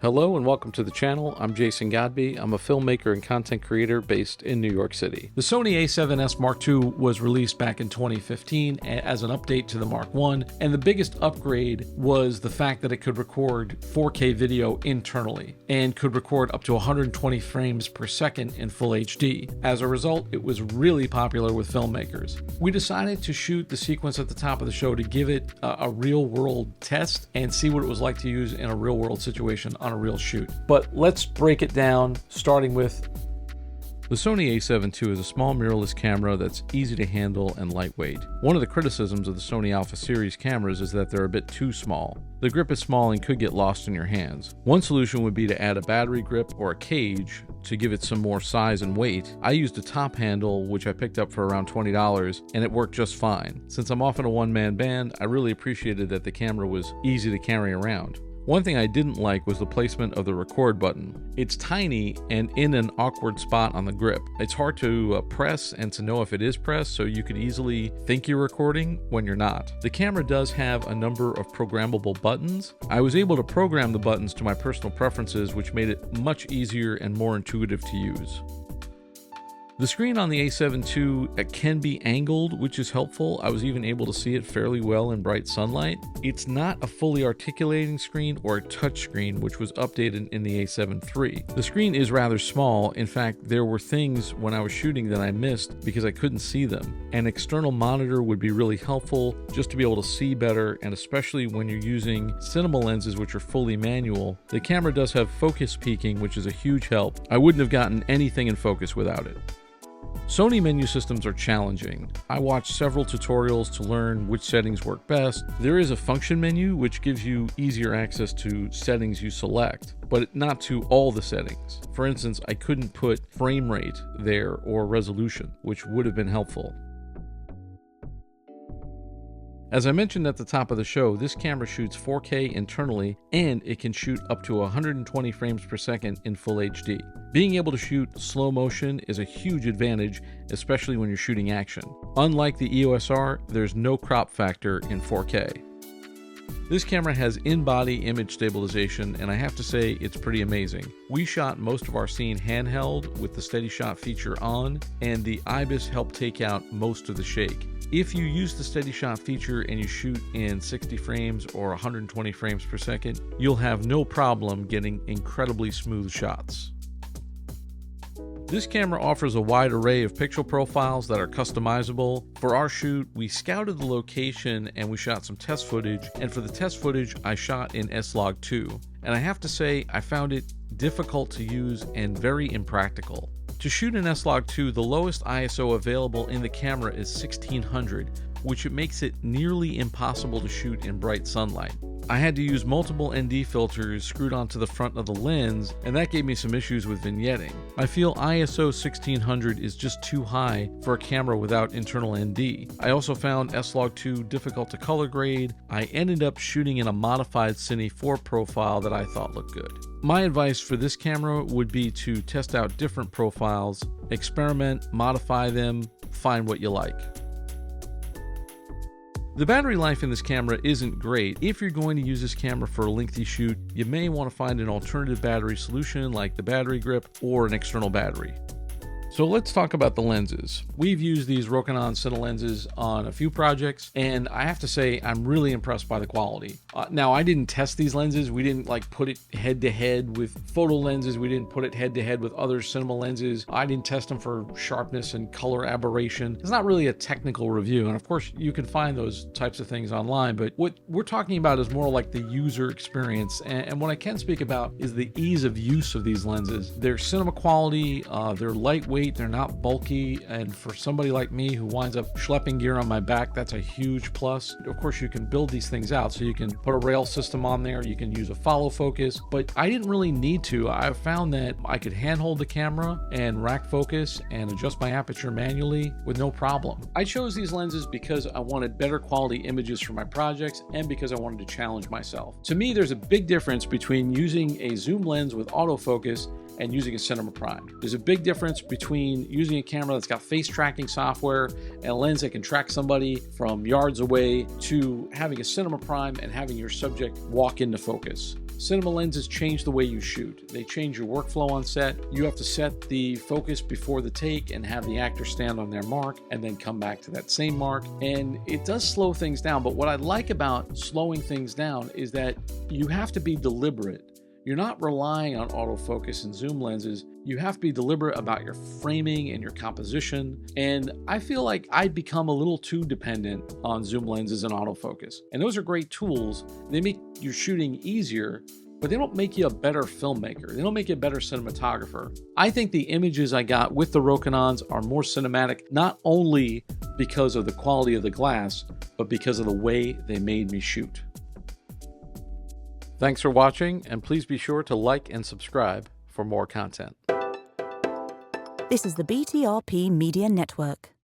Hello and welcome to the channel. I'm Jason Godbey. I'm a filmmaker and content creator based in New York City. The Sony A7S Mark II was released back in 2015 as an update to the Mark I, and the biggest upgrade was the fact that it could record 4K video internally and could record up to 120 frames per second in full HD. As a result, it was really popular with filmmakers. We decided to shoot the sequence at the top of the show to give it a real-world test and see what it was like to use in a real-world situation on a real shoot. But let's break it down, starting with the Sony A7 II is a small mirrorless camera that's easy to handle and lightweight. One of the criticisms of the Sony Alpha series cameras is that they're a bit too small. The grip is small and could get lost in your hands. One solution would be to add a battery grip or a cage to give it some more size and weight. I used a top handle, which I picked up for around $20, and it worked just fine. Since I'm often a one-man band, I really appreciated that the camera was easy to carry around. One thing I didn't like was the placement of the record button. It's tiny and in an awkward spot on the grip. It's hard to press and to know if it is pressed, so you could easily think you're recording when you're not. The camera does have a number of programmable buttons. I was able to program the buttons to my personal preferences, which made it much easier and more intuitive to use. The screen on the A7 II can be angled, which is helpful. I was even able to see it fairly well in bright sunlight. It's not a fully articulating screen or a touch screen, which was updated in the A7 III. The screen is rather small. In fact, there were things when I was shooting that I missed because I couldn't see them. An external monitor would be really helpful just to be able to see better, and especially when you're using cinema lenses, which are fully manual. The camera does have focus peaking, which is a huge help. I wouldn't have gotten anything in focus without it. Sony menu systems are challenging. I watched several tutorials to learn which settings work best. There is a function menu which gives you easier access to settings you select, but not to all the settings. For instance, I couldn't put frame rate there or resolution, which would have been helpful. As I mentioned at the top of the show, this camera shoots 4K internally, and it can shoot up to 120 frames per second in full HD. Being able to shoot slow motion is a huge advantage, especially when you're shooting action. Unlike the EOS R, there's no crop factor in 4K. This camera has in-body image stabilization, and I have to say it's pretty amazing. We shot most of our scene handheld with the steady shot feature on, and the IBIS helped take out most of the shake. If you use the steady shot feature and you shoot in 60 frames or 120 frames per second, you'll have no problem getting incredibly smooth shots. This camera offers a wide array of pixel profiles that are customizable. For our shoot, we scouted the location and we shot some test footage, and for the test footage, I shot in S-Log2. And I have to say, I found it difficult to use and very impractical. To shoot in S-Log2, the lowest ISO available in the camera is 1600, which makes it nearly impossible to shoot in bright sunlight. I had to use multiple ND filters screwed onto the front of the lens, and that gave me some issues with vignetting. I feel ISO 1600 is just too high for a camera without internal ND. I also found S-Log2 difficult to color grade. I ended up shooting in a modified Cine 4 profile that I thought looked good. My advice for this camera would be to test out different profiles, experiment, modify them, find what you like. The battery life in this camera isn't great. If you're going to use this camera for a lengthy shoot, you may want to find an alternative battery solution like the battery grip or an external battery. So let's talk about the lenses. We've used these Rokinon Cine lenses on a few projects, and I have to say I'm really impressed by the quality. Now, I didn't test these lenses. We didn't put it head to head with photo lenses. We didn't put it head to head with other cinema lenses. I didn't test them for sharpness and color aberration. It's not really a technical review, and of course you can find those types of things online, but what we're talking about is more like the user experience, and what I can speak about is the ease of use of these lenses. They're cinema quality, they're lightweight, they're not bulky, and for somebody like me who winds up schlepping gear on my back, that's a huge plus. Of course, you can build these things out, so you can put a rail system on there, you can use a follow focus, but I didn't really need to. I found that I could handhold the camera and rack focus and adjust my aperture manually with no problem. I chose these lenses because I wanted better quality images for my projects and because I wanted to challenge myself. To me, there's a big difference between using a zoom lens with autofocus and using a cinema prime. There's a big difference between using a camera that's got face tracking software and a lens that can track somebody from yards away to having a cinema prime and having your subject walk into focus. Cinema lenses change the way you shoot. They change your workflow on set. You have to set the focus before the take and have the actor stand on their mark and then come back to that same mark. And it does slow things down. But what I like about slowing things down is that you have to be deliberate. You're not relying on autofocus and zoom lenses. You have to be deliberate about your framing and your composition. And I feel like I'd become a little too dependent on zoom lenses and autofocus. And those are great tools. They make your shooting easier, but they don't make you a better filmmaker. They don't make you a better cinematographer. I think the images I got with the Rokinons are more cinematic, not only because of the quality of the glass, but because of the way they made me shoot. Thanks for watching, and please be sure to like and subscribe for more content. This is the BTRP Media Network.